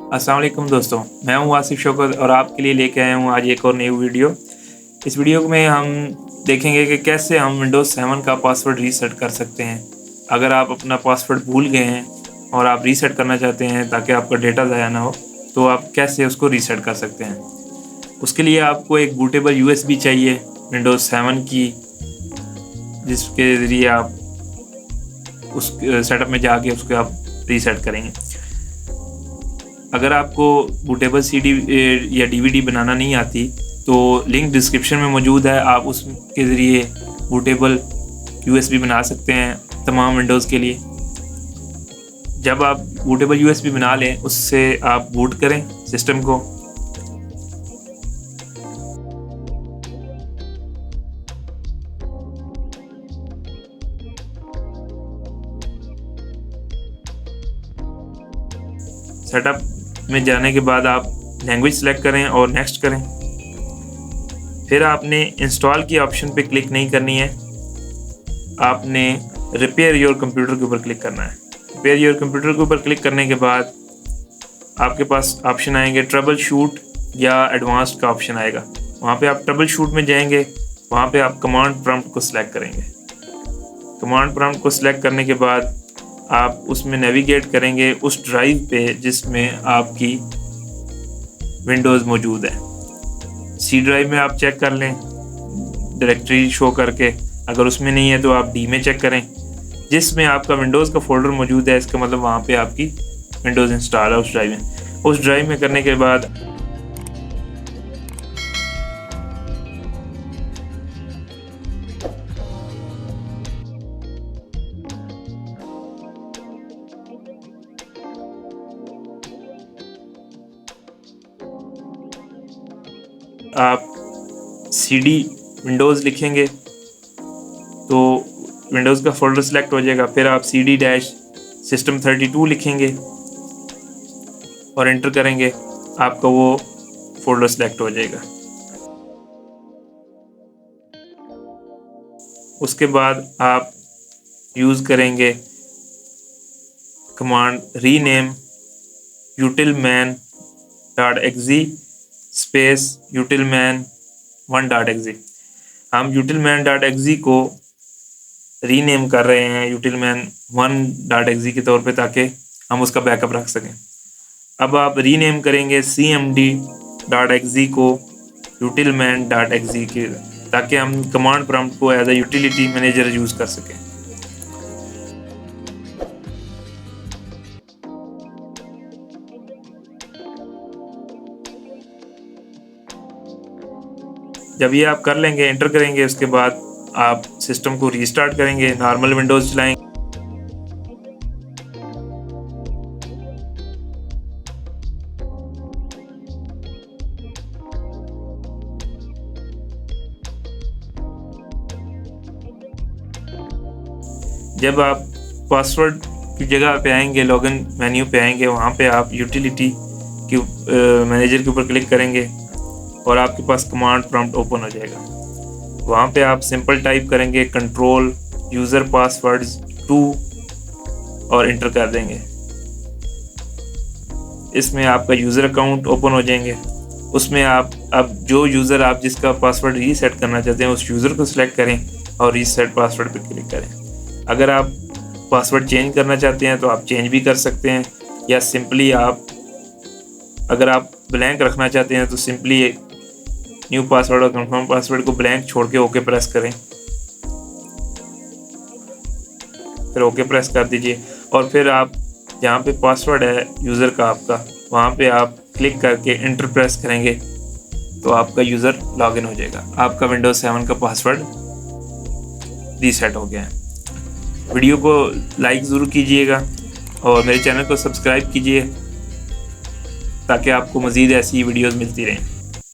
अस्सलाम वालेकुम दोस्तों, मैं हूं आसिफ शौकत और आपके लिए लेके आया हूं आज एक और नई वीडियो। इस वीडियो में हम देखेंगे कि कैसे हम विंडोज़ 7 का पासवर्ड रीसेट कर सकते हैं। अगर आप अपना पासवर्ड भूल गए हैं और आप रीसेट करना चाहते हैं ताकि आपका डेटा ज़ाया ना हो, तो आप कैसे उसको रीसेट कर सकते हैं। उसके लिए आपको एक बूटेबल यूएसबी चाहिए विंडोज़ 7 की, जिसके ज़रिए आप उस सेटअप में जाके उसको आप रीसेट करेंगे। अगर आपको बूटेबल सीडी या डीवीडी बनाना नहीं आती तो लिंक डिस्क्रिप्शन में मौजूद है, आप उसके ज़रिए बूटेबल यूएसबी बना सकते हैं तमाम विंडोज़ के लिए। जब आप बूटेबल यूएसबी बना लें उससे आप बूट करें सिस्टम को। सेटअप में जाने के बाद आप लैंग्वेज सेलेक्ट करें और नेक्स्ट करें। फिर आपने इंस्टॉल की ऑप्शन पे क्लिक नहीं करनी है, आपने रिपेयर योर कंप्यूटर के ऊपर क्लिक करना है। रिपेयर योर कंप्यूटर के ऊपर क्लिक करने के बाद आपके पास ऑप्शन आएंगे ट्रबल शूट या एडवांस्ड का ऑप्शन आएगा। वहाँ पे आप ट्रबल शूट में जाएंगे, वहाँ पे आप कमांड प्रॉम्प्ट को सिलेक्ट करेंगे। कमांड प्रॉम्प्ट को सिलेक्ट करने के बाद आप उसमें नेविगेट करेंगे उस ड्राइव पे जिसमें आपकी विंडोज़ मौजूद है। सी ड्राइव में आप चेक कर लें डायरेक्टरी शो करके, अगर उसमें नहीं है तो आप डी में चेक करें जिसमें आपका विंडोज़ का फोल्डर मौजूद है। इसका मतलब वहाँ पे आपकी विंडोज़ इंस्टॉल है उस ड्राइव में। उस ड्राइव में करने के बाद आप cd विंडोज़ लिखेंगे तो विंडोज़ का फोल्डर सेलेक्ट हो जाएगा। फिर आप cd-system32 लिखेंगे और एंटर करेंगे, आपका वो फोल्डर सेलेक्ट हो जाएगा। उसके बाद आप यूज़ करेंगे command rename utilman.exe space utilman1.exe। हम utilman.exe को रीनेम कर रहे हैं utilman1.exe के तौर पे ताकि हम उसका बैकअप रख सकें। अब आप रीनेम करेंगे cmd.exe को utilman.exe के, ताकि हम कमांड प्रॉम्प्ट को as a utility manager use कर सकें। जब ये आप कर लेंगे, एंटर करेंगे, उसके बाद आप सिस्टम को रीस्टार्ट करेंगे, नॉर्मल विंडोज़ चलाएंगे। जब आप पासवर्ड की जगह पे आएंगे, लॉगिन मेन्यू पे आएंगे, वहाँ पे आप यूटिलिटी की मैनेजर के ऊपर क्लिक करेंगे और आपके पास कमांड प्रॉम्प्ट ओपन हो जाएगा। वहाँ पे आप सिंपल टाइप करेंगे कंट्रोल यूज़र पासवर्ड्स 2 और इंटर कर देंगे। इसमें आपका यूज़र अकाउंट ओपन हो जाएंगे। उसमें आप अब जो यूज़र आप जिसका पासवर्ड रीसेट करना चाहते हैं उस यूज़र को सिलेक्ट करें और रीसेट पासवर्ड पे क्लिक करें। अगर आप पासवर्ड चेंज करना चाहते हैं तो आप चेंज भी कर सकते हैं, या सिंपली अगर आप ब्लैंक रखना चाहते हैं तो सिंपली न्यू पासवर्ड और कंफर्म पासवर्ड को ब्लैंक छोड़ के ओके प्रेस करें। फिर ओके प्रेस कर दीजिए और फिर आप जहाँ पे पासवर्ड है यूज़र का आपका, वहाँ पे आप क्लिक करके एंटर प्रेस करेंगे तो आपका यूज़र लॉगिन हो जाएगा। आपका विंडोज़ 7 का पासवर्ड रीसेट हो गया है। वीडियो को लाइक ज़रूर कीजिएगा और मेरे चैनल को सब्सक्राइब कीजिए ताकि आपको मज़ीद ऐसी वीडियोज़ मिलती रहें।